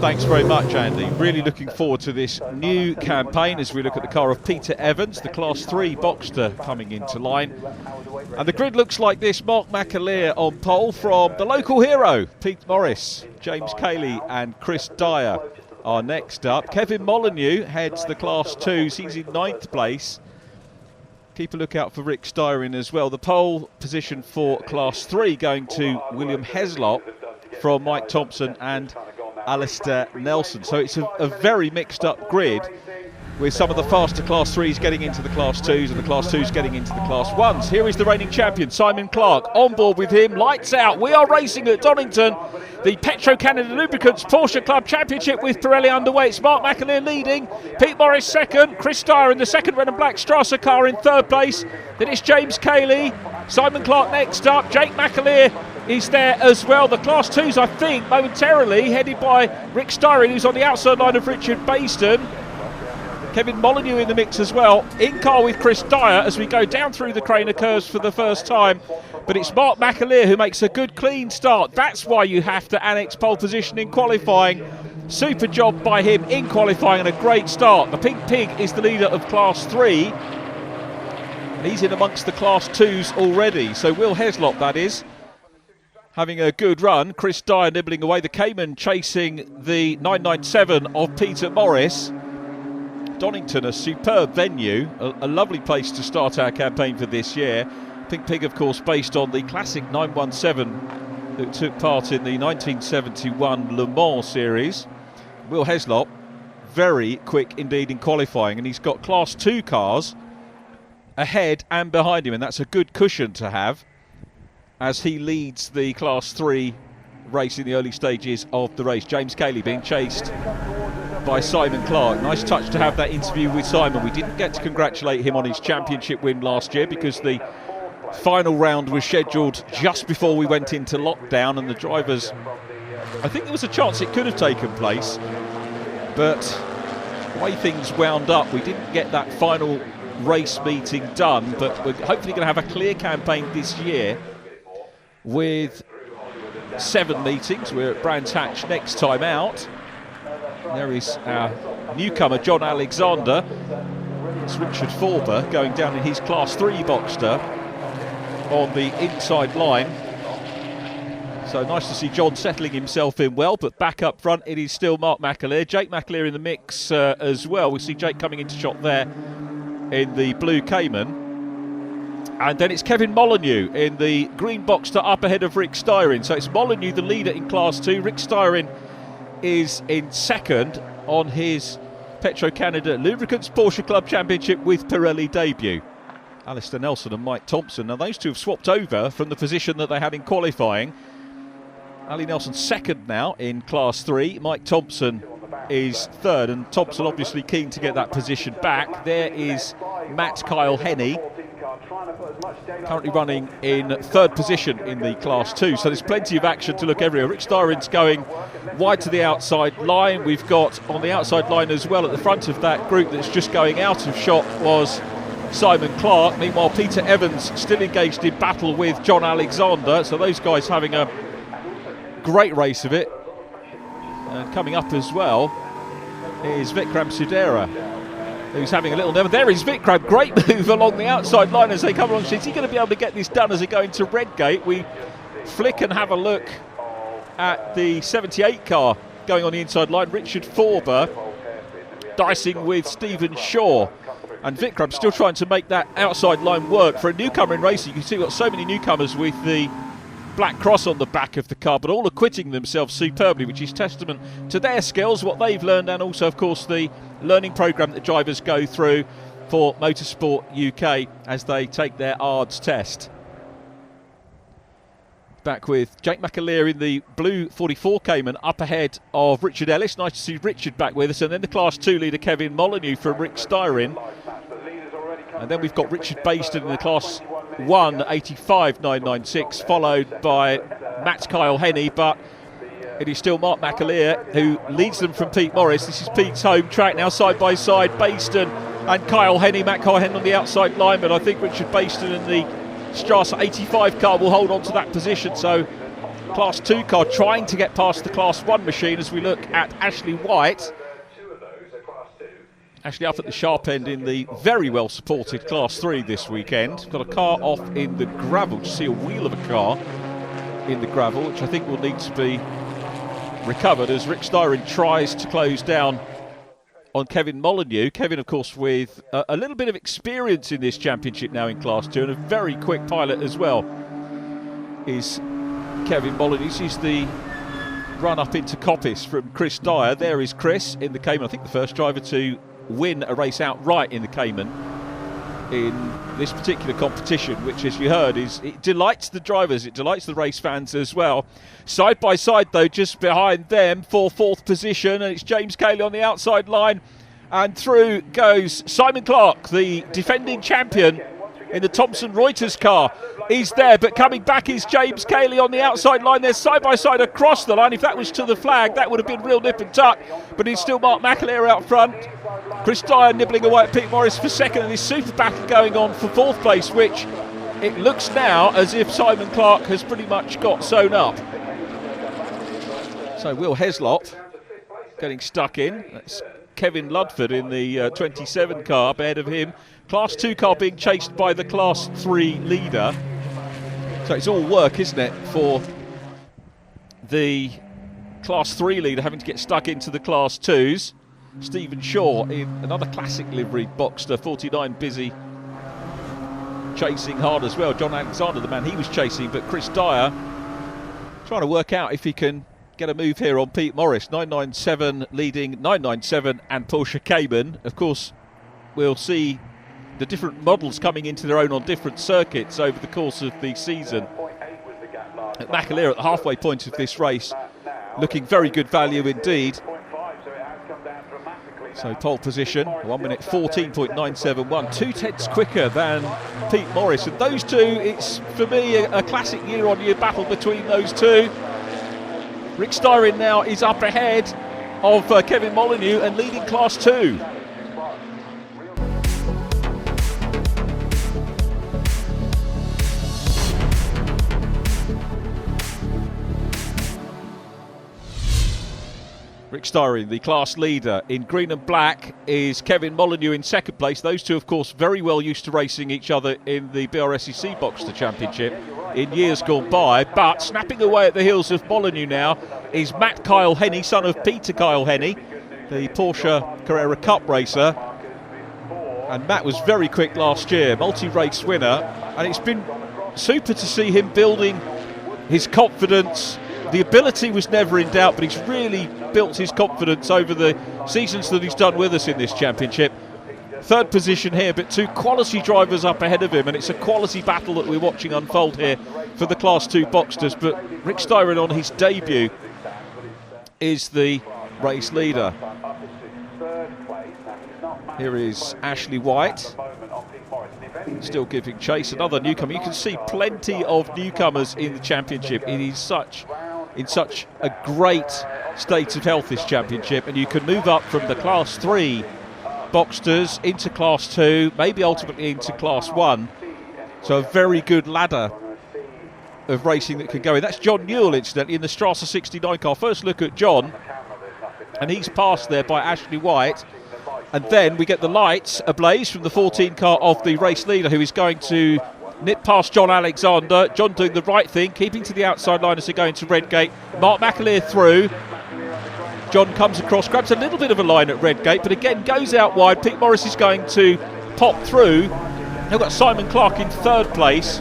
Thanks very much, Andy. Really looking forward to this new campaign as we look at the car of Peter Evans, the Class 3 Boxster coming into line. And the grid looks like this. Mark McAleer on pole from the local hero, Pete Morris. James Cayley and Chris Dyer are next up. Kevin Molyneux heads the Class 2s. He's in 9th place. Keep a look out for Rick Styrin as well. The pole position for Class 3 going to William Heslop from Mike Thompson and Alistair Nelson. So it's a very mixed up grid, with some of the faster Class 3s getting into the Class 2s and the Class 2s getting into the Class 1s. Here is the reigning champion, Simon Clark, on board with him, lights out. We are racing at Donington, the Petro-Canada Lubricants Porsche Club Championship with Pirelli underway. It's Mark McAleer leading, Pete Morris second, Chris Dyer in the second red and black Strasser car in third place. Then it's James Cayley, Simon Clark next up, Jake McAleer is there as well. The Class 2s, I think, momentarily headed by Rick Styrin, who's on the outside line of Richard Bayston. Kevin Molyneux in the mix as well, in car with Chris Dyer as we go down through the Craner curves for the first time. But it's Mark McAleer who makes a good clean start. That's why you have to annex pole position in qualifying. Super job by him in qualifying and a great start. The Pink Pig is the leader of Class 3. He's in amongst the Class 2s already, so Will Heslop, that is, having a good run. Chris Dyer nibbling away. The Cayman chasing the 997 of Peter Morris. Donington, a superb venue, a lovely place to start our campaign for this year. Pink Pig, of course, based on the classic 917 that took part in the 1971 Le Mans series. Will Heslop, very quick indeed in qualifying, and he's got Class 2 cars ahead and behind him, and that's a good cushion to have as he leads the Class 3 race in the early stages of the race. James Cayley being chased by Simon Clark. Nice touch to have that interview with Simon. We didn't get to congratulate him on his championship win last year because the final round was scheduled just before we went into lockdown, and the drivers, I think there was a chance it could have taken place, but the way things wound up, we didn't get that final race meeting done. But we're hopefully going to have a clear campaign this year with 7 meetings. We're at Brands Hatch next time out. There is our newcomer, John Alexander. It's Richard Forber going down in his Class 3 Boxster on the inside line. So nice to see John settling himself in well, but back up front it is still Mark McAleer. Jake McAleer in the mix as well. We see Jake coming into shot there in the blue Cayman. And then it's Kevin Molyneux in the green Boxster up ahead of Rick Styrin. So it's Molyneux the leader in Class 2. Rick Styrin is in second on his Petro-Canada Lubricants Porsche Club Championship with Pirelli debut. Alistair Nelson and Mike Thompson. Now those two have swapped over from the position that they had in qualifying. Ali Nelson second now in Class 3. Mike Thompson is third, and Thompson obviously keen to get that position back. There is Matt Kyle-Henney, currently running in third position in the Class 2. So there's plenty of action to look everywhere. Rick Styrin's going wide to the outside line. We've got on the outside line as well at the front of that group that's just going out of shot was Simon Clark. Meanwhile, Peter Evans still engaged in battle with John Alexander. So those guys having a great race of it. And coming up as well is Vikram Sudera, who's having a little never. There is Vikram, great move along the outside line as they come along. Is he going to be able to get this done as they go into Redgate? We flick and have a look at the 78 car going on the inside line. Richard Forber dicing with Stephen Shaw, and Vikram still trying to make that outside line work. For a newcomer in racing, you can see we've got so many newcomers with the black cross on the back of the car, but all acquitting themselves superbly, which is testament to their skills, what they've learned, and also of course the learning program that drivers go through for Motorsport UK as they take their ARDS test. Back with Jake McAleer in the blue 44 Cayman up ahead of Richard Ellis. Nice to see Richard back with us, and then the Class 2 leader Kevin Molyneux from Rick Styrin. And then we've got Richard Bayston in the Class 1 85 996, followed by Matt Kyle-Henney, but it is still Mark McAleer who leads them from Pete Morris. This is Pete's home track now, side by side, Bayston and Kyle-Henney. Matt Kyle-Henney on the outside line, but I think Richard Bayston and the Strasser 85 car will hold on to that position. So Class 2 car trying to get past the Class 1 machine as we look at Ashley White. Ashley up at the sharp end in the very well supported Class 3 this weekend. Got a car off in the gravel. You see a wheel of a car in the gravel, which I think will need to be recovered as Rick Styrin tries to close down on Kevin Molyneux. Kevin, of course, with a little bit of experience in this championship now in Class 2 and a very quick pilot as well is Kevin Molyneux. This is the run up into Coppice from Chris Dyer. There is Chris in the Cayman. I think the first driver to win a race outright in the Cayman in this particular competition, which, as you heard, it delights the drivers, it delights the race fans as well. Side by side though, just behind them for fourth position, and it's James Cayley on the outside line, and through goes Simon Clark, the defending champion in the Thompson Reuters car. He's there, but coming back is James Cayley on the outside line. They're side by side across the line. If that was to the flag, that would have been real nip and tuck, but it's still Mark McAleer out front. Chris Dyer nibbling away at Pete Morris for second, and this super battle going on for fourth place, which it looks now as if Simon Clark has pretty much got sewn up. So Will Heslop getting stuck in. That's Kevin Ludford in the 27 car up ahead of him. Class 2 car being chased by the Class 3 leader. So it's all work, isn't it, for the Class 3 leader having to get stuck into the Class 2s. Stephen Shaw in another classic livery Boxster 49, busy chasing hard as well. John Alexander, the man he was chasing, but Chris Dyer trying to work out if he can get a move here on Pete Morris. 997 leading 997 and Porsche Cayman. Of course, we'll see the different models coming into their own on different circuits over the course of the season. At McAleer at the halfway point of this race, looking very good value indeed. So pole position, 1 minute 14.971, 2/10 quicker than Pete Morris. And those two, it's for me a classic year-on-year battle between those two. Rick Styrin now is up ahead of Kevin Molyneux and leading Class 2. Rick Styrin, the class leader. In green and black is Kevin Molyneux in second place. Those two, of course, very well used to racing each other in the BRSEC Boxster Championship in years gone by. But snapping away at the heels of Molyneux now is Matt Kyle-Henney, son of Peter Kyle-Henney, the Porsche Carrera Cup racer. And Matt was very quick last year, multi-race winner. And it's been super to see him building his confidence. The ability was never in doubt, but he's really built his confidence over the seasons that he's done with us in this championship. Third position here, but two quality drivers up ahead of him, and it's a quality battle that we're watching unfold here for the Class 2 Boxsters. But Rick Styrin on his debut is the race leader. Here is Ashley White, still giving chase. Another newcomer. You can see plenty of newcomers in the championship. It is in such a great state of health, this championship, and you can move up from the Class 3 Boxsters into Class 2, maybe ultimately into Class 1. So a very good ladder of racing that can go in. That's John Newell, incidentally, in the Strasser 69 car. First look at John, and he's passed there by Ashley White. And then we get the lights ablaze from the 14 car of the race leader, who is going to nip past John Alexander. John doing the right thing, keeping to the outside line as they go into Redgate. Mark McAleer through. John comes across, grabs a little bit of a line at Redgate, but again goes out wide. Pete Morris is going to pop through. They've got Simon Clark in third place.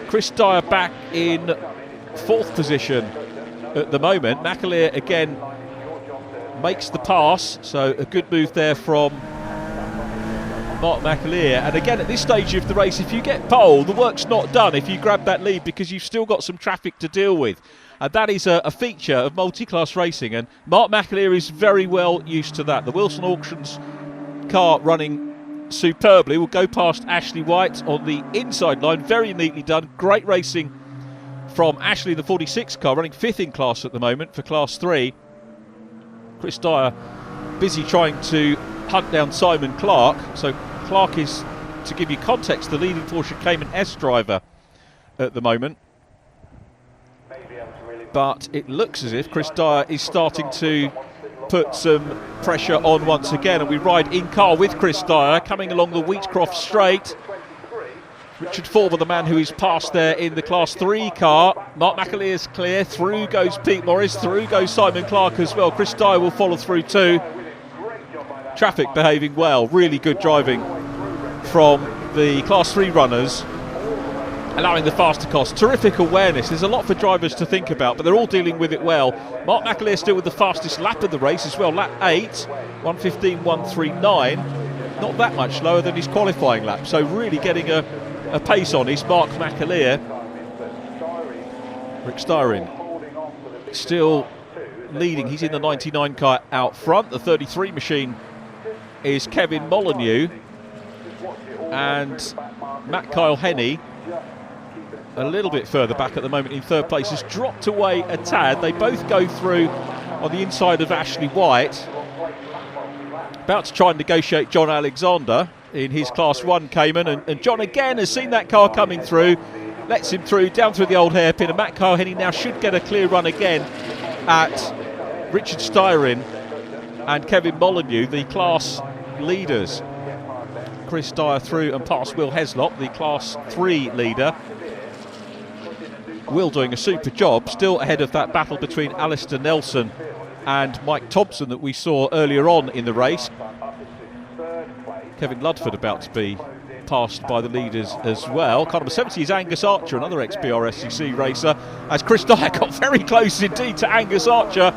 Chris Dyer back in fourth position at the moment. McAleer again makes the pass, so a good move there from Mark McAleer. And again, at this stage of the race, if you get pole, the work's not done if you grab that lead, because you've still got some traffic to deal with. And that is a feature of multi-class racing, and Mark McAleer is very well used to that. The Wilson Auctions car running superbly. Will go past Ashley White on the inside line. Very neatly done. Great racing from Ashley, the 46 car, running fifth in class at the moment for Class 3. Chris Dyer busy trying to hunt down Simon Clark. So Clark is, to give you context, the leading Porsche Cayman S driver at the moment. But it looks as if Chris Dyer is starting to put some pressure on once again, and we ride in car with Chris Dyer coming along the Wheatcroft straight. Richard Forber, the man who is passed there in the Class 3 car. Mark McAleer's clear, through goes Pete Morris, through goes Simon Clark as well. Chris Dyer will follow through too. Traffic behaving well, really good driving from the Class 3 runners, allowing the faster cost. Terrific awareness. There's a lot for drivers to think about, but they're all dealing with it well. Mark McAleer still with the fastest lap of the race as well, lap 8, 1:15.139. Not that much slower than his qualifying lap, so really getting a pace on is Mark McAleer. Rick Styrin still leading. He's in the 99 car out front. The 33 machine is Kevin Molyneux, and Matt Kyle-Henney a little bit further back at the moment in third place, has dropped away a tad. They both go through on the inside of Ashley White. About to try and negotiate John Alexander in his Class 1 Cayman, and John again has seen that car coming through, lets him through, down through the old hairpin, and Matt Kyle-Henney now should get a clear run again at Richard Styrin and Kevin Molyneux, the class leaders. Chris Dyer through and past Will Heslop, the Class 3 leader. Will doing a super job, still ahead of that battle between Alistair Nelson and Mike Thompson that we saw earlier on in the race. Kevin Ludford about to be passed by the leaders as well. Car number 70 is Angus Archer, another ex-BRSCC racer, as Chris Dyer got very close indeed to Angus Archer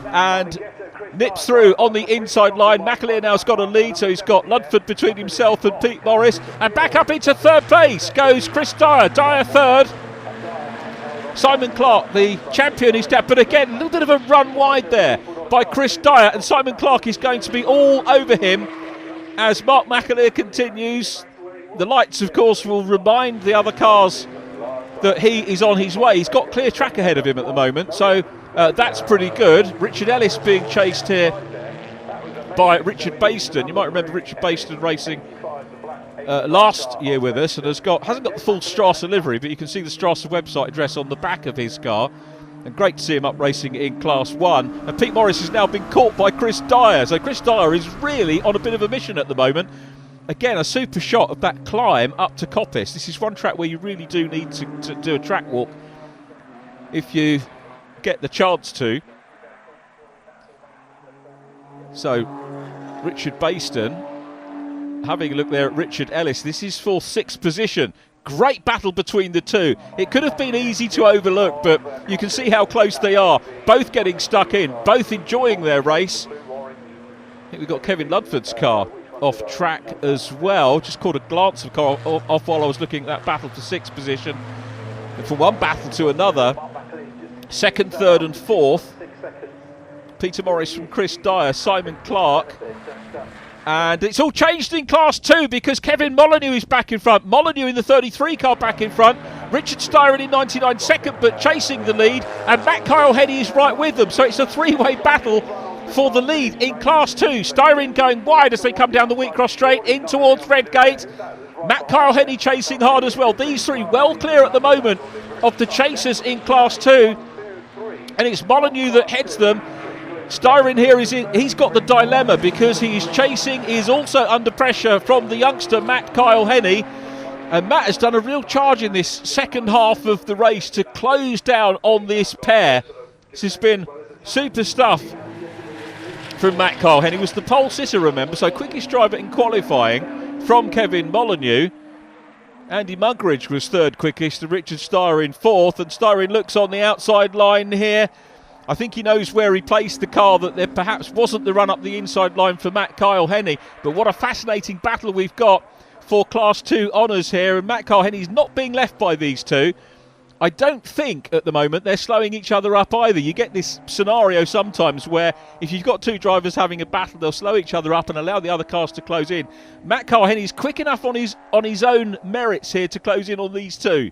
and nips through on the inside line. McAleer now's got a lead, so he's got Ludford between himself and Pete Morris, and back up into third place goes Chris Dyer. Dyer third. Simon Clark, the champion, is down, but again, a little bit of a run wide there by Chris Dyer, and Simon Clark is going to be all over him as Mark McAleer continues. The lights, of course, will remind the other cars that he is on his way. He's got clear track ahead of him at the moment, so that's pretty good. Richard Ellis being chased here by Richard Bayston. You might remember Richard Bayston racing last year with us, and hasn't got the full Strasser livery, but you can see the Strasser website address on the back of his car, and great to see him up racing in Class 1. And Pete Morris has now been caught by Chris Dyer, so Chris Dyer is really on a bit of a mission at the moment. Again, a super shot of that climb up to Coppice. This is one track where you really do need to do a track walk if you get the chance to. So Richard Bayston having a look there at Richard Ellis. This is for 6th position. Great battle between the two. It could have been easy to overlook, but you can see how close they are. Both getting stuck in, both enjoying their race. I think we've got Kevin Ludford's car off track as well. Just caught a glance of car off while I was looking at that battle for 6th position. And from one battle to another, 2nd, 3rd and 4th. Peter Morris from Chris Dyer, Simon Clark. And it's all changed in Class 2 because Kevin Molyneux is back in front. Molyneux in the 33 car back in front. Richard Styrin in 99 second, but chasing the lead. And Matt Kyle-Henney is right with them. So it's a three-way battle for the lead in Class 2. Styrin going wide as they come down the Wheatcross straight in towards Redgate. Matt Kyle-Henney chasing hard as well. These three well clear at the moment of the chasers in Class 2. And it's Molyneux that heads them. Styrin here he's got the dilemma because he's chasing, is also under pressure from the youngster Matt Kyle-Henney, and Matt has done a real charge in this second half of the race to close down on this pair. This has been super stuff from Matt Kyle-Henney. He was the pole sitter, remember, so quickest driver in qualifying from Kevin Molyneux. Andy Muggeridge was third quickest and Richard Styrin fourth, and Styrin looks on the outside line here. I think he knows where he placed the car, that there perhaps wasn't the run up the inside line for Matt Kyle-Henney. But what a fascinating battle we've got for Class 2 honours here. And Matt Kyle-Henney's not being left by these two. I don't think at the moment they're slowing each other up either. You get this scenario sometimes where if you've got two drivers having a battle, they'll slow each other up and allow the other cars to close in. Matt Kyle-Henney's quick enough on his own merits here to close in on these two.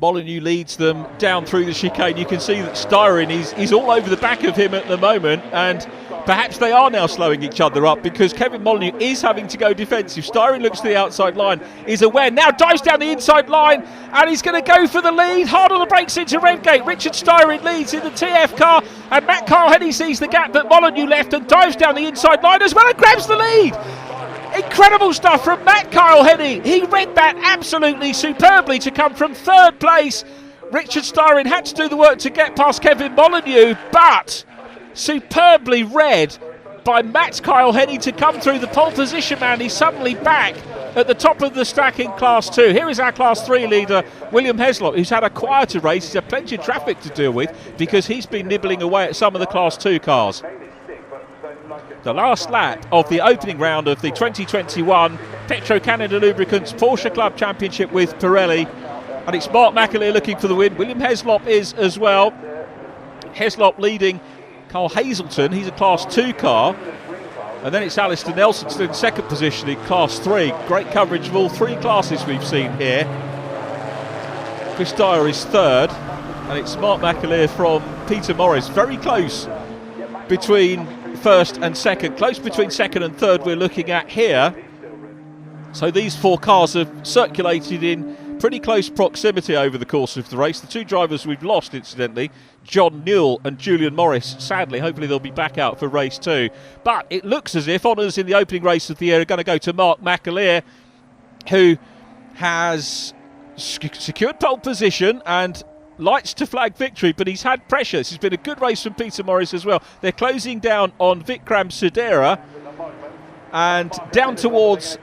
Molyneux leads them down through the chicane. You can see that Styrin is all over the back of him at the moment, and perhaps they are now slowing each other up because Kevin Molyneux is having to go defensive. Styrin looks to the outside line, is aware, now dives down the inside line, and he's going to go for the lead. Hard on the brakes into Redgate. Richard Styrin leads in the TF car, and Matt Kyle-Henney sees the gap that Molyneux left and dives down the inside line as well and grabs the lead. Incredible stuff from Matt Kyle-Henney. He read that absolutely superbly to come from third place. Richard Styrin had to do the work to get past Kevin Molyneux, but superbly read by Matt Kyle-Henney to come through the pole position man. He's suddenly back at the top of the stack in Class 2. Here is our Class 3 leader, William Heslop, who's had a quieter race. He's had plenty of traffic to deal with because he's been nibbling away at some of the Class 2 cars. The last lap of the opening round of the 2021 Petro-Canada Lubricants Porsche Club Championship with Pirelli. And it's Mark McAleer looking for the win. William Heslop is as well. Heslop leading Carl Hazelton. He's a Class 2 car. And then it's Alistair Nelson still in second position in Class 3. Great coverage of all three classes we've seen here. Chris Dyer is third. And it's Mark McAleer from Peter Morris. Very close between first and second. Close between second and third we're looking at here. So these four cars have circulated in pretty close proximity over the course of the race. The two drivers we've lost, incidentally, John Newell and Julian Morris, sadly. Hopefully they'll be back out for race 2. But it looks as if honours in the opening race of the year are going to go to Mark McAleer, who has secured pole position and lights to flag victory, but he's had pressure. This has been a good race from Peter Morris as well. They're closing down on Vikram Sudera, and down towards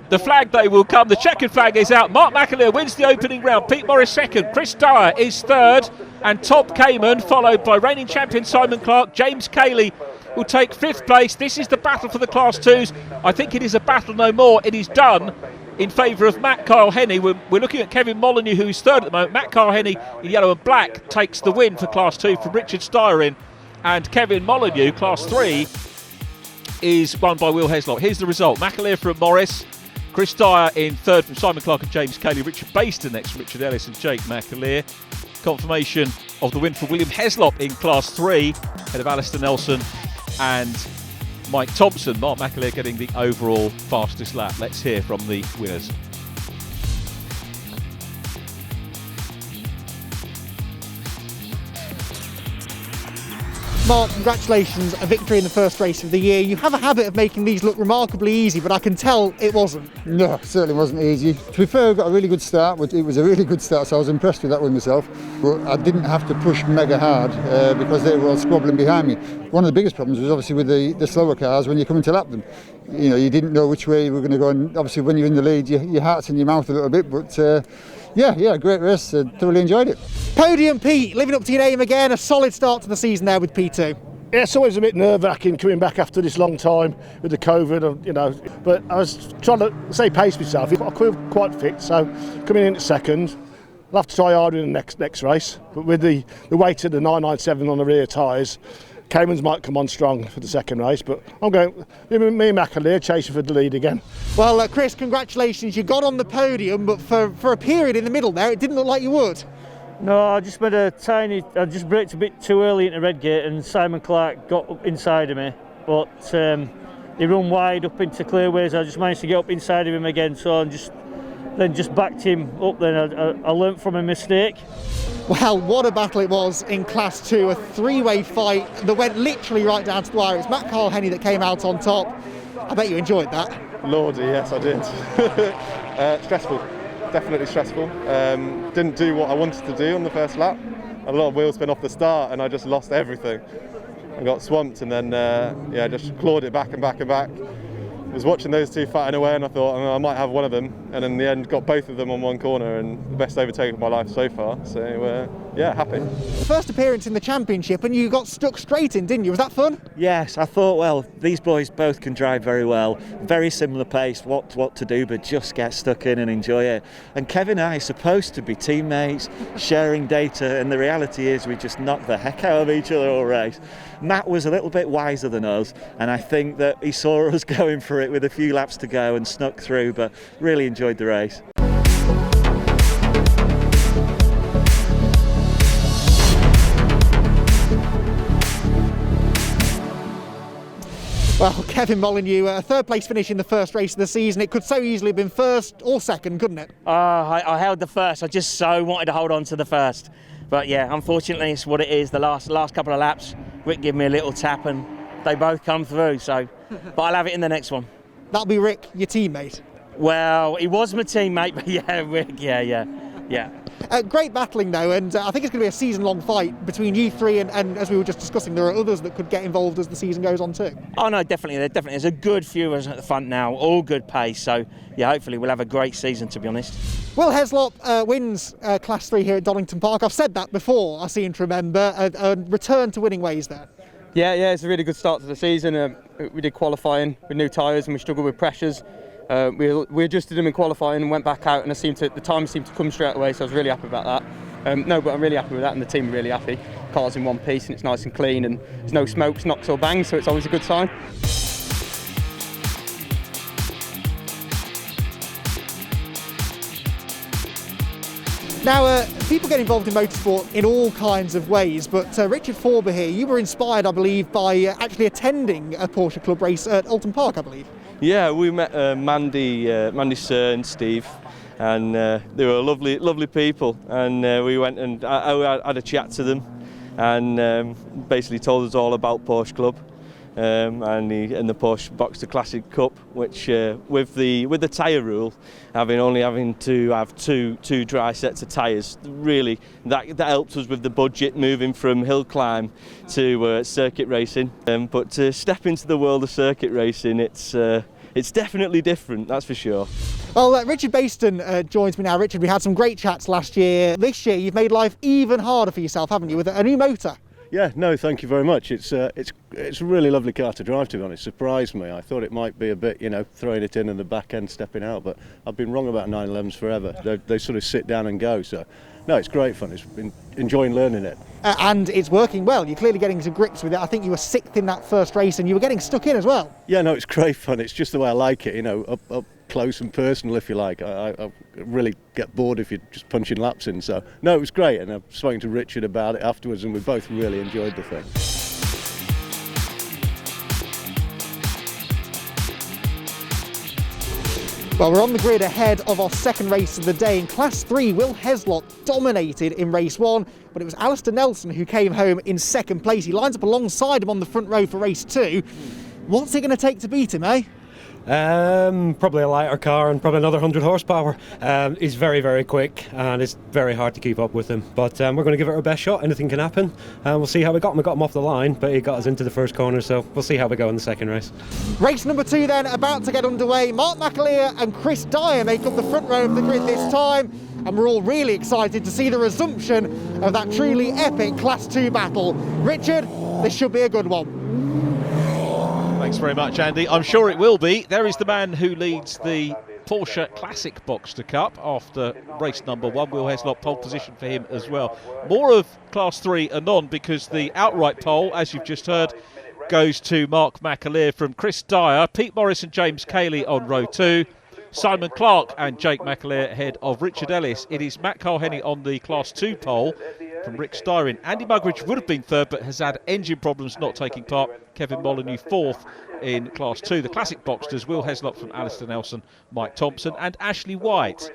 the flag they will come. The checkered flag is out. Mark McAleer wins the opening round. Pete Morris second. Chris Dyer is third, and Todd Cayman, followed by reigning champion Simon Clark. James Cayley will take fifth place. This is the battle for the Class 2s. I think it is a battle no more. It is done in favour of Matt Kyle-Henney. We're looking at Kevin Molyneux, who is third at the moment. Matt Kyle-Henney in yellow and black takes the win for Class 2 from Richard Styrin, and Kevin Molyneux, Class 3, is won by Will Heslop. Here's the result. McAleer from Morris, Chris Dyer in third from Simon Clark and James Cayley, Richard Baston next from Richard Ellis and Jake McAleer. Confirmation of the win for William Heslop in Class 3, ahead of Alistair Nelson and Mike Thompson. Mark McAleer getting the overall fastest lap. Let's hear from the winners. Mark, congratulations, a victory in the first race of the year. You have a habit of making these look remarkably easy, but I can tell it wasn't. No, it certainly wasn't easy. To be fair, we got a really good start. It was a really good start, so I was impressed with that one myself. But I didn't have to push mega hard because they were all squabbling behind me. One of the biggest problems was obviously with the slower cars when you're coming to lap them. You know, you didn't know which way you were going to go, and obviously when you're in the lead, your heart's in your mouth a little bit, but yeah, great race. Thoroughly enjoyed it. Podium Pete, living up to your name again, a solid start to the season there with P2. Yeah, it's always a bit nerve-wracking coming back after this long time with the COVID, you know. But I was trying to pace myself. I feel quite fit, so coming in at second, I'll have to try harder in the next race. But with the weight of the 997 on the rear tyres, Cayman's might come on strong for the second race. But I'm going, me and McAleer chasing for the lead again. Well, Chris, congratulations. You got on the podium, but for a period in the middle there, it didn't look like you would. No, I just braked a bit too early into Redgate, and Simon Clark got up inside of me, but he run wide up into clearways. I just managed to get up inside of him again, so I just backed him up. Then I learnt from a mistake. Well, what a battle it was in Class 2, a three-way fight that went literally right down to the wire. It's Matt Kyle-Henney that came out on top. I bet you enjoyed that. Lordy, yes I did. Stressful. Definitely stressful. Didn't do what I wanted to do on the first lap. A lot of wheel spin off the start, and I just lost everything. I got swamped, and then just clawed it back and back and back. I was watching those two fighting away, and I thought I might have one of them, and in the end got both of them on one corner, and the best overtake of my life so far. So happy. First appearance in the championship, and you got stuck straight in, didn't you? Was that fun? Yes, I thought, well, these boys both can drive very well. Very similar pace, what to do, but just get stuck in and enjoy it. And Kevin and I are supposed to be teammates, sharing data, and the reality is we just knocked the heck out of each other all race. Matt was a little bit wiser than us, and I think that he saw us going for it with a few laps to go and snuck through, but really enjoyed the race. Well, Kevin Molyneux, a third place finish in the first race of the season. It could so easily have been first or second, couldn't it? I held the first. I just so wanted to hold on to the first. But yeah, unfortunately, it's what it is. The last couple of laps, Rick gave me a little tap and they both come through. So, but I'll have it in the next one. That'll be Rick, your teammate. Well, he was my teammate, but yeah, Rick, yeah. Great battling though, and I think it's going to be a season-long fight between you three, and as we were just discussing, there are others that could get involved as the season goes on too. Oh no, definitely. There's a good few of us at the front now, all good pace. So yeah, hopefully we'll have a great season, to be honest. Will Heslop wins Class 3 here at Donington Park. I've said that before, I seem to remember. A return to winning ways there. Yeah, it's a really good start to the season. We did qualifying with new tyres and we struggled with pressures. We adjusted them in qualifying and went back out, and the time seemed to come straight away, so I was really happy about that. No, but I'm really happy with that, and the team are really happy. Car's in one piece and it's nice and clean, and there's no smokes, knocks or bangs, so it's always a good sign. Now, people get involved in motorsport in all kinds of ways, but Richard Forber here, you were inspired, I believe, by actually attending a Porsche Club race at Alton Park, I believe. Yeah, we met Mandy Sir and Steve, and they were lovely people, and we went and I had a chat to them, and basically told us all about Porsche Club, and the Porsche Boxster Classic Cup, which with the tyre rule, only having to have two dry sets of tyres, really that helped us with the budget, moving from hill climb to circuit racing. But to step into the world of circuit racing, it's definitely different, that's for sure. Well, Richard Bayston joins me now. Richard, we had some great chats last year. This year, you've made life even harder for yourself, haven't you, with a new motor? Yeah, no, thank you very much. It's a really lovely car to drive, to be honest. Surprised me. I thought it might be a bit, throwing it in and the back end stepping out, but I've been wrong about 911s forever. They sort of sit down and go, so no, it's great fun. It's been enjoying learning it. And it's working well. You're clearly getting to grips with it. I think you were 6th in that first race and you were getting stuck in as well. Yeah, no, it's great fun. It's just the way I like it, up close and personal, if you like. I really get bored if you're just punching laps in. So, no, it was great. And I've spoken to Richard about it afterwards and we both really enjoyed the thing. Well, we're on the grid ahead of our second race of the day. In Class 3, Will Heslop dominated in race 1, but it was Alistair Nelson who came home in second place. He lines up alongside him on the front row for race 2. What's it going to take to beat him, eh? Probably a lighter car and probably another 100 horsepower. He's very, very quick and it's very hard to keep up with him. But we're going to give it our best shot. Anything can happen. And we'll see how we got him. We got him off the line, but he got us into the first corner, so we'll see how we go in the second race. Race number 2 then, about to get underway. Mark McAleer and Chris Styrin make up the front row of the grid this time. And we're all really excited to see the resumption of that truly epic Class 2 battle. Richard, this should be a good one. Thanks very much, Andy. I'm sure it will be. There is the man who leads the Porsche Classic Boxster Cup after race number 1. Will Heslop, pole position for him as well. More of Class 3 anon, because the outright pole, as you've just heard, goes to Mark McAleer from Chris Dyer, Pete Morris and James Cayley on row 2. Simon Clark and Jake McAleer ahead of Richard Ellis. It is Matt Kyle-Henney on the Class 2 pole from Rick Styrin. Andy Muggeridge would have been 3rd but has had engine problems not taking part. Kevin Molyneux 4th in Class 2. The Classic Boxsters, Will Heslop from Alistair Nelson, Mike Thompson and Ashley White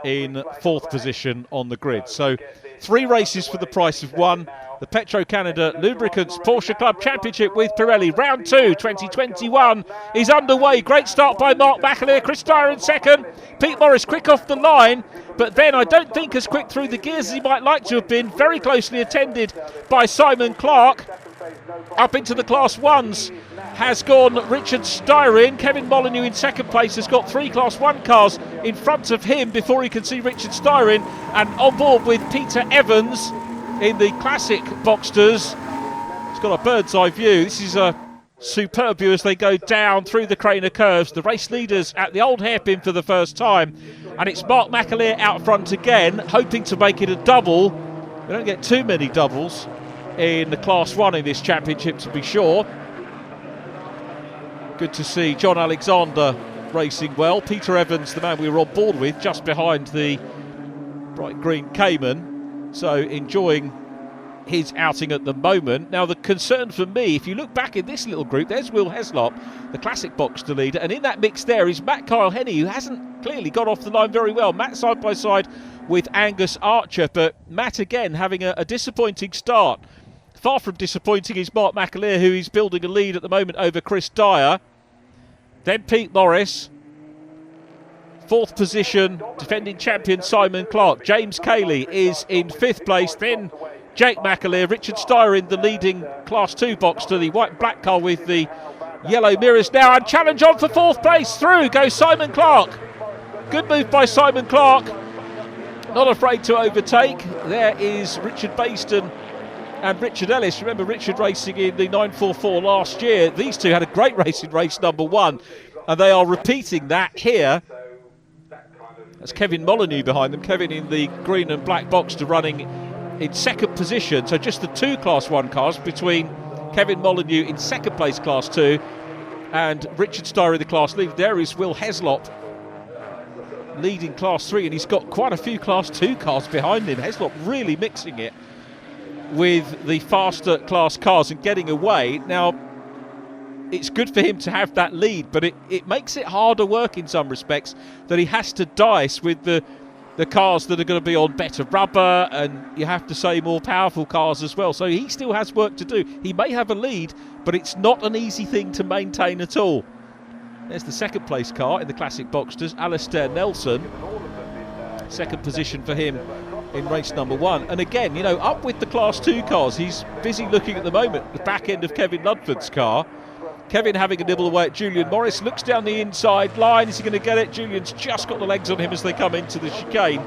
in 4th position on the grid. So 3 races for the price of 1. The Petro-Canada Lubricants Porsche Club Championship with Pirelli. Round 2, 2021 is underway. Great start by Mark McAleer. Chris Styrin 2nd. Pete Morris quick off the line, but then I don't think as quick through the gears as he might like to have been. Very closely attended by Simon Clark. Up into the Class 1s has gone Richard Styrin. Kevin Molyneux in 2nd place has got 3 Class 1 cars in front of him before he can see Richard Styrin. And on board with Peter Evans in the Classic Boxsters. He's got a bird's eye view. This is a superb view as they go down through the Craner curves. The race leaders at the old hairpin for the first time. And it's Mark McAleer out front again, hoping to make it a double. We don't get too many doubles in the Class 1 in this championship, to be sure. Good to see John Alexander racing well. Peter Evans, the man we were on board with, just behind the bright green Cayman. So enjoying his outing at the moment. Now, the concern for me, if you look back in this little group, there's Will Heslop, the Classic Boxster leader, and in that mix there is Matt Kyle-Henney, who hasn't clearly got off the line very well. Matt side by side with Angus Archer, but Matt again having a disappointing start. Far from disappointing is Mark McAleer, who is building a lead at the moment over Chris Dyer. Then Pete Morris. Fourth position, defending champion Simon Clark. James Cayley is in fifth place. Then Jake McAleer, Richard Styrin, the leading Class 2 Boxster, the white and black car with the yellow mirrors now. And challenge on for fourth place. Through goes Simon Clark. Good move by Simon Clark. Not afraid to overtake. There is Richard Bayston and Richard Ellis. Remember Richard racing in the 944 last year. These two had a great race in race number 1. And they are repeating that here. That's Kevin Molyneux behind them. Kevin in the green and black Boxster running in second position. So just the two Class 1 cars between Kevin Molyneux in second place Class 2 and Richard Styrin, the class leader. There is Will Heslop leading Class 3, and he's got quite a few Class 2 cars behind him. Heslop really mixing it with the faster class cars and getting away. Now, it's good for him to have that lead, but it makes it harder work in some respects that he has to dice with the cars that are going to be on better rubber, and you have to say more powerful cars as well. So he still has work to do. He may have a lead, but it's not an easy thing to maintain at all. There's the second place car in the Classic Boxsters, Alistair Nelson. Second position for him in race number 1. And again, you know, up with the Class 2 cars. He's busy looking at the moment at the back end of Kevin Ludford's car. Kevin having a nibble away at Julian Morris. Looks down the inside line. Is he going to get it? Julian's just got the legs on him as they come into the chicane.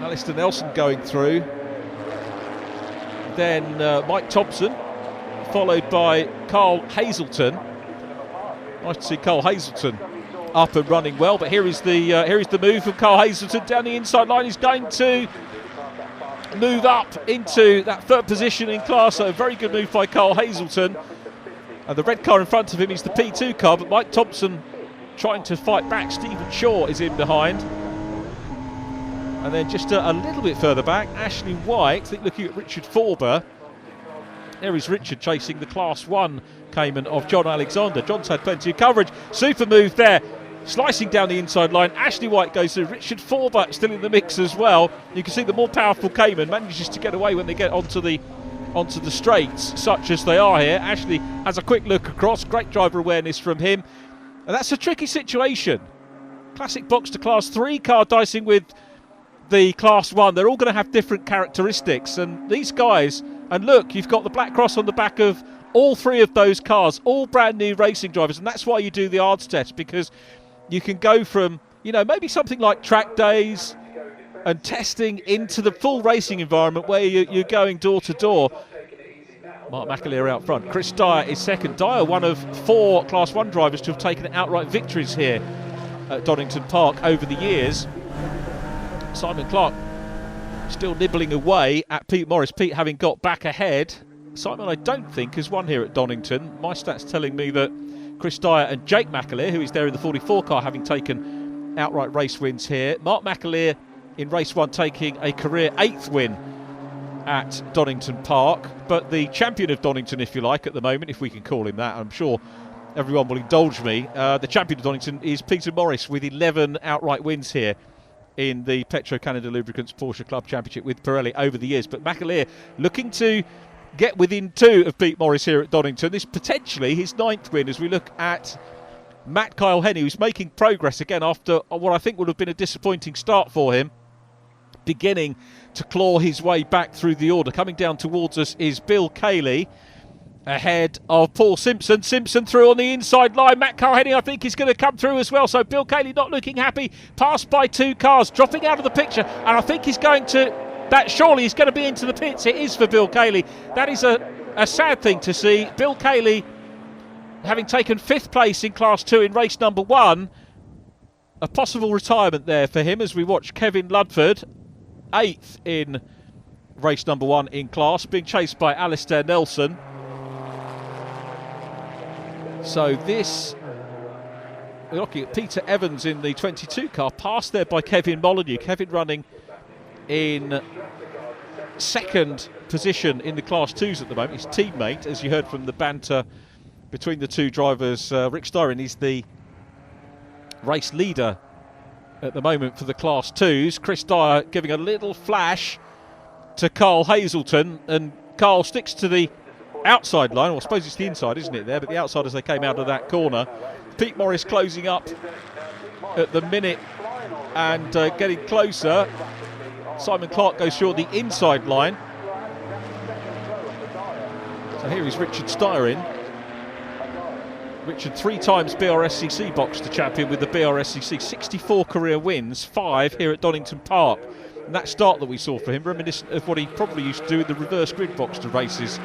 Alistair Nelson going through. Then Mike Thompson, followed by Carl Hazelton. Nice to see Carl Hazelton up and running well. But here is the move from Carl Hazelton down the inside line. He's going to move up into that third position in class. So a very good move by Carl Hazelton. And the red car in front of him is the P2 car, but Mike Thompson trying to fight back. Stephen Shaw is in behind. And then just a little bit further back, Ashley White, I think looking at Richard Forber. There is Richard chasing the Class 1 Cayman of John Alexander. John's had plenty of coverage. Super move there. Slicing down the inside line. Ashley White goes through. Richard Forber still in the mix as well. You can see the more powerful Cayman manages to get away when they get onto the straights, such as they are here. Ashley has a quick look across. Great driver awareness from him. And that's a tricky situation. Classic Boxster Class 3 car dicing with the Class 1. They're all going to have different characteristics. And these guys, and look, you've got the black cross on the back of all three of those cars, all brand new racing drivers. And that's why you do the ARDS test, because you can go from, you know, maybe something like track days and testing into the full racing environment where you're going door to door. Mark McAleer out front. Chris Dyer is second. Dyer, one of 4 Class 1 drivers to have taken outright victories here at Donington Park over the years. Simon Clark still nibbling away at Pete Morris. Pete having got back ahead. Simon, I don't think, has won here at Donington. My stats telling me that Chris Dyer and Jake McAleer, who is there in the 44 car, having taken outright race wins here. Mark McAleer in race 1 taking a career 8th win at Donington Park, but the champion of Donington, if you like, at the moment, if we can call him that, I'm sure everyone will indulge me. The champion of Donington is Peter Morris with 11 outright wins here in the Petro-Canada Lubricants Porsche Club Championship with Pirelli over the years. But McAleer looking to get within 2 of Pete Morris here at Donington. This potentially his 9th win as we look at Matt Kyle-Henney, who's making progress again after what I think would have been a disappointing start for him, beginning to claw his way back through the order. Coming down towards us is Bill Cayley ahead of Paul Simpson. Simpson through on the inside line. Matt Kyle-Henney, I think, is going to come through as well. So Bill Cayley not looking happy. Passed by 2 cars, dropping out of the picture. And I think he's going to... that surely he's going to be into the pits. It is for Bill Cayley. That is a sad thing to see. Bill Cayley, having taken 5th place in Class 2 in race number 1. A possible retirement there for him as we watch Kevin Ludford, 8th in race number 1 in class, being chased by Alistair Nelson. So this, we're looking at Peter Evans in the 22 car, passed there by Kevin Molyneux. Kevin running in second position in the Class 2s at the moment. His teammate, as you heard from the banter between the two drivers, Richard Styrin is the race leader at the moment for the Class 2s. Chris Dyer giving a little flash to Carl Hazelton, and Carl sticks to the outside line. Well, I suppose it's the inside, isn't it, there? But the outside as they came out of that corner. Pete Morris closing up at the minute and getting closer. Simon Clark goes short the inside line. So here is Richard Styrin. Richard, 3 times BRSCC Boxster champion with the BRSCC. 64 career wins, 5 here at Donington Park. And that start that we saw for him, reminiscent of what he probably used to do in the reverse grid Boxster races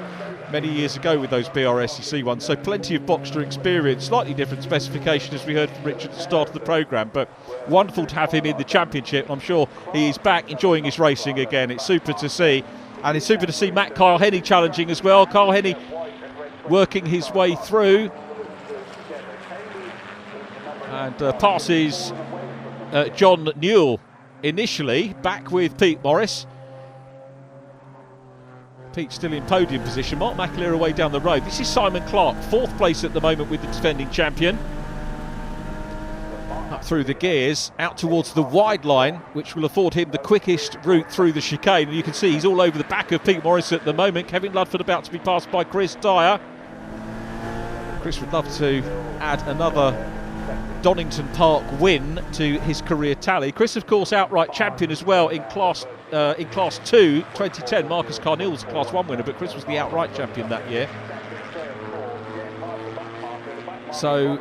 many years ago with those BRSCC ones. So plenty of Boxster experience, slightly different specification as we heard from Richard at the start of the programme, but wonderful to have him in the championship. I'm sure he is back enjoying his racing again. It's super to see, and it's super to see Matt Kyle-Henney challenging as well. Kyle-Henney working his way through and passes John Newell initially, back with Pete Morris. Pete still in podium position. Mark McAleer away down the road. This is Simon Clark, 4th place at the moment with the defending champion. Up through the gears, out towards the wide line, which will afford him the quickest route through the chicane. And you can see he's all over the back of Pete Morris at the moment. Kevin Ludford about to be passed by Chris Dyer. Chris would love to add another Donington Park win to his career tally. Chris, of course, outright champion as well in Class 2, 2010. Marcus Carneal was a Class 1 winner, but Chris was the outright champion that year. So,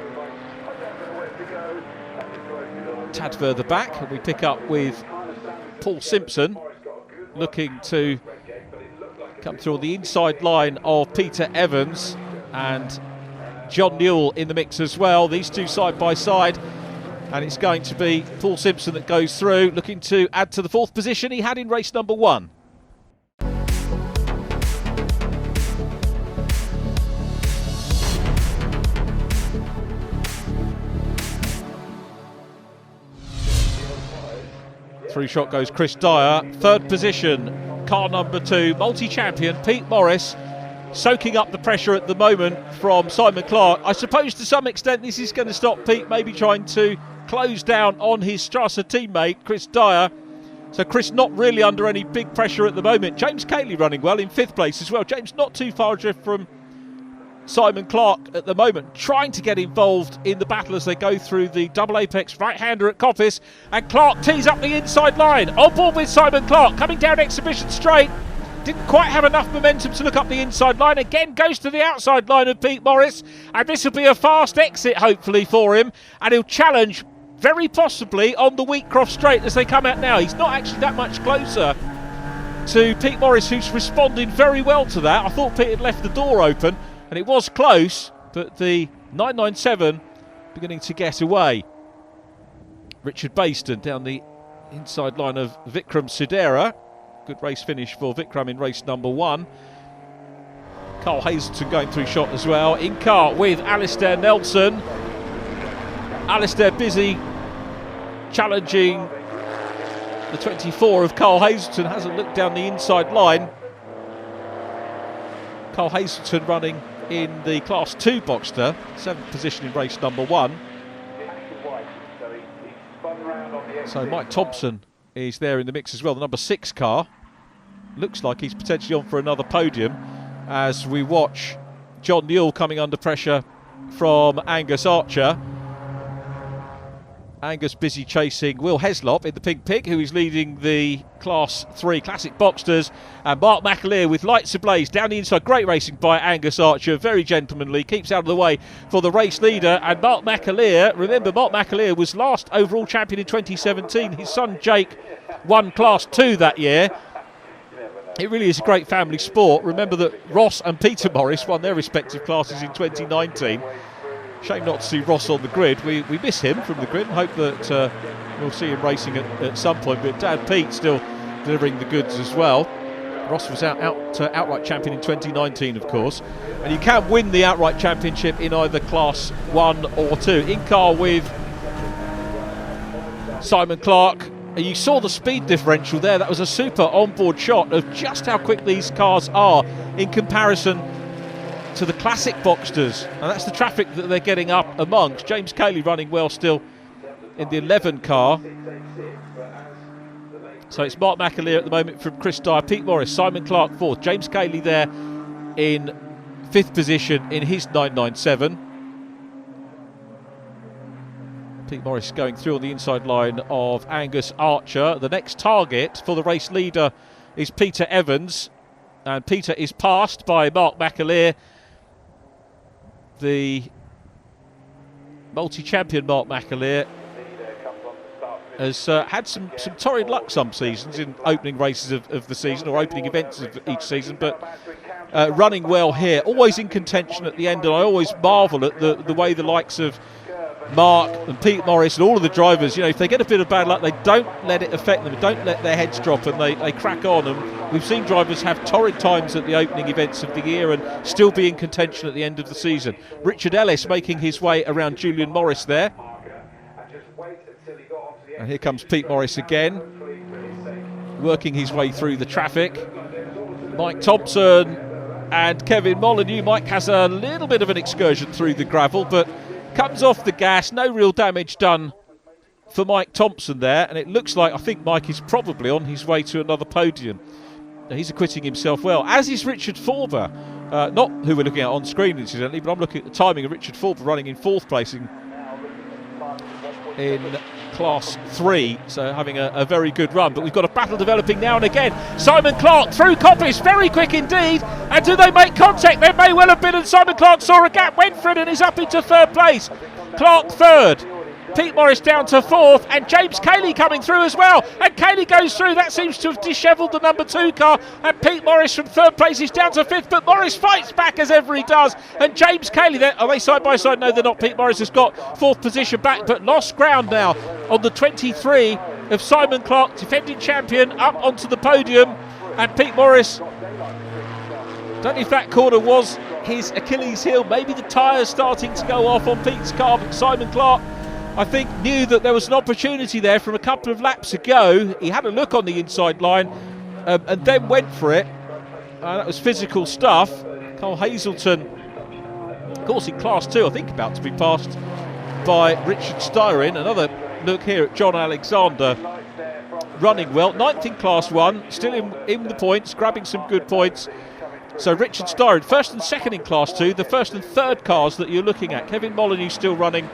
tad further back, and we pick up with Paul Simpson looking to come through on the inside line of Peter Evans, and John Newell in the mix as well. These two side by side, and it's going to be Paul Simpson that goes through, looking to add to the 4th position he had in race number 1. Through shot goes Chris Dyer. 3rd position, car number 2, multi-champion Pete Morris, soaking up the pressure at the moment from Simon Clark. I suppose to some extent this is going to stop Pete maybe trying to close down on his Strasser teammate Chris Dyer. So Chris not really under any big pressure at the moment. James Cayley running well in 5th place as well. James not too far adrift from Simon Clark at the moment, trying to get involved in the battle as they go through the double apex right-hander at Coppice, and Clark tees up the inside line. On board with Simon Clark, coming down Exhibition Straight. Didn't quite have enough momentum to look up the inside line. Again goes to the outside line of Pete Morris, and this will be a fast exit hopefully for him, and he'll challenge very possibly on the Wheatcroft Straight as they come out now. He's not actually that much closer to Pete Morris, who's responded very well to that. I thought Pete had left the door open, and it was close, but the 997 beginning to get away. Richard Bayston down the inside line of Vikram Sudera. Good race finish for Vikram in race number 1. Carl Hazelton going through shot as well. In car with Alistair Nelson. Alistair busy challenging the 24 of Carl Hazelton. Hasn't looked down the inside line. Carl Hazelton running in the Class 2 Boxster, 7th position in race number 1. So Mike Thompson is there in the mix as well, the number 6 car. Looks like he's potentially on for another podium as we watch John Newell coming under pressure from Angus Archer. Angus busy chasing Will Heslop in the pink pig, who is leading the Class 3 Classic Boxsters, and Mark McAleer with lights ablaze down the inside. Great racing by Angus Archer, very gentlemanly, keeps out of the way for the race leader. And Mark McAleer, remember Mark McAleer was last overall champion in 2017. His son Jake won Class 2 that year. It really is a great family sport. Remember that Ross and Peter Morris won their respective classes in 2019. Shame not to see Ross on the grid. We miss him from the grid and hope that we'll see him racing at some point. But Dad Pete still delivering the goods as well. Ross was outright champion in 2019, of course. And you can win the outright championship in either Class 1 or 2. In car with Simon Clark. And you saw the speed differential there. That was a super onboard shot of just how quick these cars are in comparison to the classic Boxsters. And that's the traffic that they're getting up amongst. James Cayley running well still in the 11 car. So it's Mark McAleer at the moment from Chris Dyer, Pete Morris, Simon Clark 4th, James Cayley there in 5th position in his 997. Pete Morris going through on the inside line of Angus Archer. The next target for the race leader is Peter Evans, and Peter is passed by Mark McAleer. The multi-champion Mark McAleer has had some torrid luck some seasons in opening races of the season, or opening events of each season, but running well here, always in contention at the end. And I always marvel at the way the likes of Mark and Pete Morris and all of the drivers, you know, if they get a bit of bad luck, they don't let it affect them, don't let their heads drop, and they crack on. And we've seen drivers have torrid times at the opening events of the year and still be in contention at the end of the season. Richard Ellis making his way around Julian Morris there. And here comes Pete Morris again, working his way through the traffic. Mike Thompson and Kevin Molyneux. Mike has a little bit of an excursion through the gravel, but comes off the gas. No real damage done for Mike Thompson there, and it looks like, I think Mike is probably on his way to another podium. Now, he's acquitting himself well, as is Richard Forber, not who we're looking at on screen incidentally, but I'm looking at the timing of Richard Forber running in 4th place in Class 3, so having a very good run. But we've got a battle developing now and again. Simon Clark through Coppice, very quick indeed, and do they make contact? There may well have been, and Simon Clark saw a gap, went for it, and is up into 3rd place. Clark 3rd, Pete Morris down to 4th, and James Cayley coming through as well, and Cayley goes through. That seems to have dishevelled the number 2 car, and Pete Morris from 3rd place is down to 5th, but Morris fights back as ever he does, and James Cayley there, are they side by side? No, they're not. Pete Morris has got 4th position back, but lost ground now on the 23 of Simon Clark, defending champion, up onto the podium. And Pete Morris, don't know if that corner was his Achilles heel, maybe the tyres starting to go off on Pete's car, but Simon Clark, I think, knew that there was an opportunity there from a couple of laps ago. He had a look on the inside line and then went for it. That was physical stuff. Carl Hazelton, of course, in Class 2, I think about to be passed by Richard Styrin. Another look here at John Alexander, running well. 9th in Class 1, still in the points, grabbing some good points. So Richard Styrin, 1st and 2nd in Class 2, the 1st and 3rd cars that you're looking at. Kevin Molyneux still running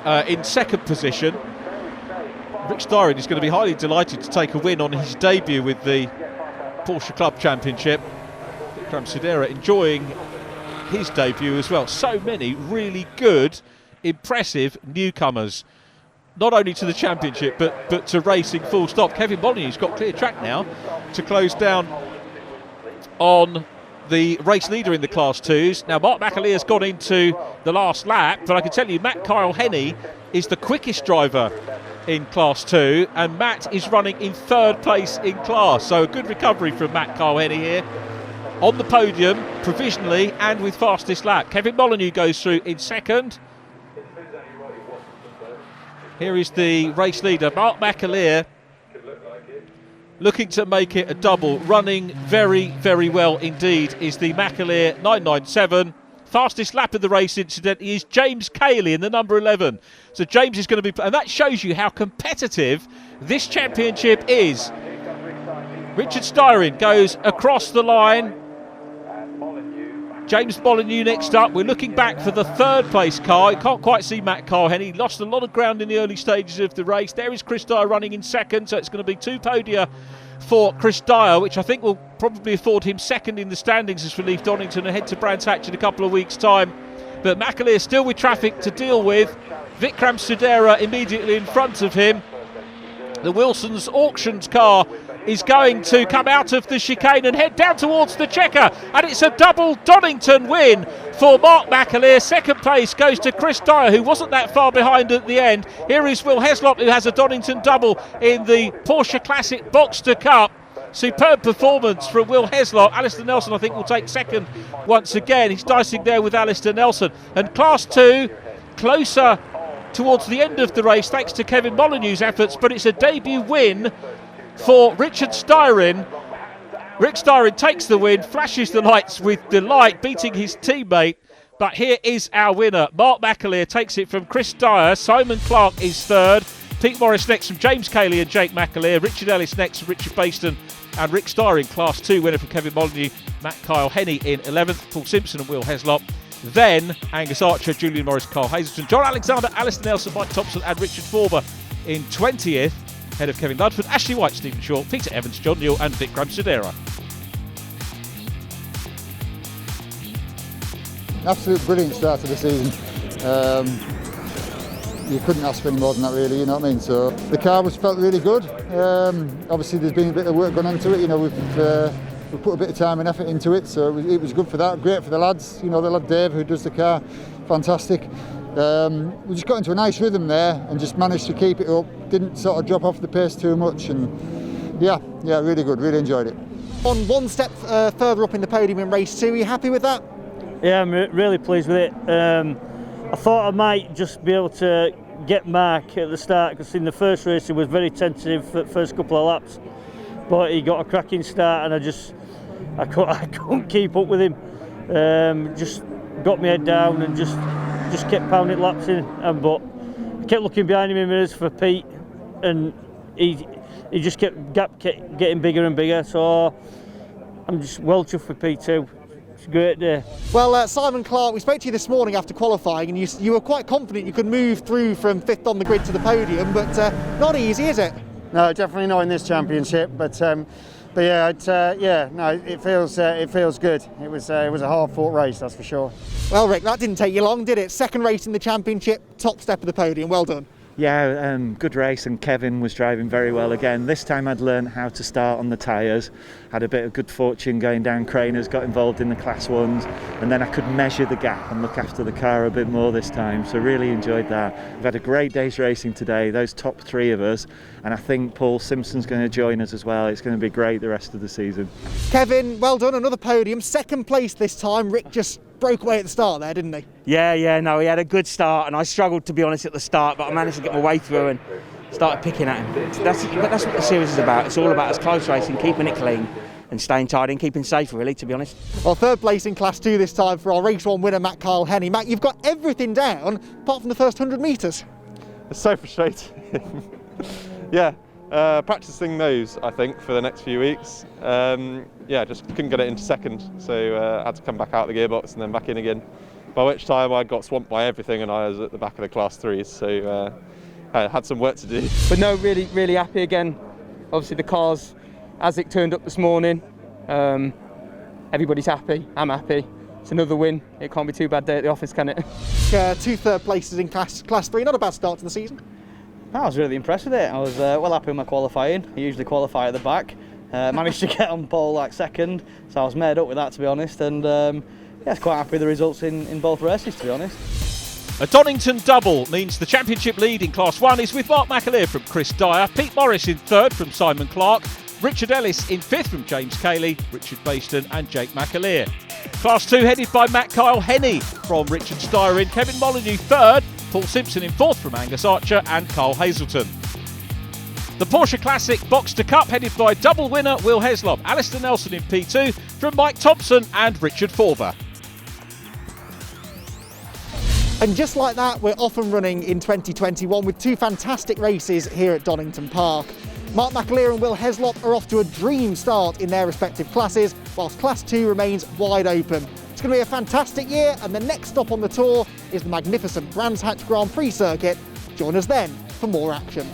in 2nd position. Rick Styrin is going to be highly delighted to take a win on his debut with the Porsche Club Championship. Vikram Sudera enjoying his debut as well. So many really good, impressive newcomers, not only to the championship but to racing full stop. Kevin Molyneux's got clear track now to close down on the race leader in the Class 2s. Now Mark McAleer's gone into the last lap, but I can tell you Matt Kyle-Henney is the quickest driver in Class 2, and Matt is running in 3rd place in class. So a good recovery from Matt Kyle-Henney here on the podium provisionally and with fastest lap. Kevin Molyneux goes through in 2nd. Here is the race leader, Mark McAleer, looking to make it a double. Running very, very well indeed is the McAleer 997. Fastest lap of the race, incidentally, is James Cayley in the number 11. So James is going to be, and that shows you how competitive this championship is. Richard Styrin goes across the line. James Molyneux next up. We're looking back for the 3rd place car. You can't quite see Matt Kyle-Henney. He lost a lot of ground in the early stages of the race. There is Chris Dyer running in 2nd, so it's going to be 2 podia for Chris Dyer, which I think will probably afford him 2nd in the standings as we leave Donington and head to Brands Hatch in a couple of weeks' time. But McAleer still with traffic to deal with. Vikram Sudera immediately in front of him. The Wilson's Auctions car is going to come out of the chicane and head down towards the checker, and it's a double Donington win for Mark McAleer. 2nd place goes to Chris Dyer, who wasn't that far behind at the end. Here is Will Heslop, who has a Donington double in the Porsche Classic Boxster Cup. Superb performance from Will Heslop. Alistair Nelson, I think, will take 2nd once again. He's dicing there with Alistair Nelson. And Class 2, closer towards the end of the race thanks to Kevin Molyneux's efforts, but it's a debut win for Richard Styrin. Rick Styrin takes the win, flashes the lights with delight, beating his teammate. But here is our winner. Mark McAleer takes it from Chris Dyer. Simon Clark is third. Pete Morris next from James Cayley and Jake McAleer. Richard Ellis next from Richard Baston and Rick Styrin. Class 2 winner from Kevin Molyneux. Matt Kyle-Henney in 11th. Paul Simpson and Will Heslop. Then Angus Archer, Julian Morris, Carl Hazelton, John Alexander, Alistair Nelson, Mike Thompson and Richard Forber in 20th. Ahead of Kevin Ludford, Ashley White, Stephen Short, Peter Evans, John Newell and Vic Gramsidera. Absolute brilliant start to the season. You couldn't ask for any more than that, really, you know what I mean? So the car felt really good. Obviously there's been a bit of work gone into it, you know, we've put a bit of time and effort into it, so it was good for that, great for the lads, you know, the lad Dave who does the car, fantastic. We just got into a nice rhythm there and just managed to keep it up, didn't sort of drop off the pace too much, and yeah, really good, really enjoyed it. On one step further up in the podium in race 2, are you happy with that? Yeah, I'm really pleased with it. I thought I might just be able to get Mark at the start, because in the first race he was very tentative for the first couple of laps, but he got a cracking start and I couldn't keep up with him. Just got my head down and just kept pounding laps in, but I kept looking behind him in mirrors for Pete, and he just kept getting bigger and bigger, so I'm just well chuffed with Pete too. It's a great day. Well, Simon Clark, we spoke to you this morning after qualifying, and you were quite confident you could move through from 5th on the grid to the podium, but not easy, is it? No, definitely not in this championship. But yeah, no, it feels good. It was a hard-fought race, that's for sure. Well, Rick, that didn't take you long, did it? Second race in the championship, top step of the podium. Well done. Yeah, good race, and Kevin was driving very well again. This time I'd learned how to start on the tyres, had a bit of good fortune going down Craners, got involved in the Class 1s, and then I could measure the gap and look after the car a bit more this time, so really enjoyed that. We've had a great day's racing today, those top 3 of us, and I think Paul Simpson's going to join us as well. It's going to be great the rest of the season. Kevin, well done, another podium, second place this time. Rick just broke away at the start there, didn't he? Yeah, no, he had a good start, and I struggled, to be honest, at the start, but I managed to get my way through and started picking at him. That's what the series is about. It's all about us close racing, keeping it clean and staying tidy and keeping safe, really, to be honest. Well, third place in Class 2 this time for our Race 1 winner, Matt Kyle-Henney. Matt, you've got everything down apart from the first 100 metres. It's so frustrating. Yeah, practising those, I think, for the next few weeks. Yeah, just couldn't get it into second, so I had to come back out of the gearbox and then back in again. By which time I got swamped by everything and I was at the back of the Class 3s, so I had some work to do. But no, really happy again. Obviously the cars, as it turned up this morning, everybody's happy, I'm happy. It's another win. It can't be too bad day at the office, can it? 2 third places in Class 3, not a bad start to the season. I was really impressed with it. I was well happy with my qualifying. I usually qualify at the back. Managed to get on pole like second, so I was made up with that, to be honest, and yeah, I was quite happy with the results in both races, to be honest. A Donington double means the championship lead in Class 1 is with Mark McAleer from Chris Dyer, Pete Morris in 3rd from Simon Clark, Richard Ellis in 5th from James Cayley, Richard Baston and Jake McAleer. Class 2 headed by Matt Kyle-Henney from Richard Styrin, Kevin Molyneux 3rd, Paul Simpson in 4th from Angus Archer and Carl Hazelton. The Porsche Classic Boxster Cup headed by double winner Will Heslop, Alistair Nelson in P2 from Mike Thompson and Richard Forber. And just like that, we're off and running in 2021 with 2 fantastic races here at Donington Park. Mark McAleer and Will Heslop are off to a dream start in their respective classes, whilst Class 2 remains wide open. It's going to be a fantastic year, and the next stop on the tour is the magnificent Brands Hatch Grand Prix circuit. Join us then for more action.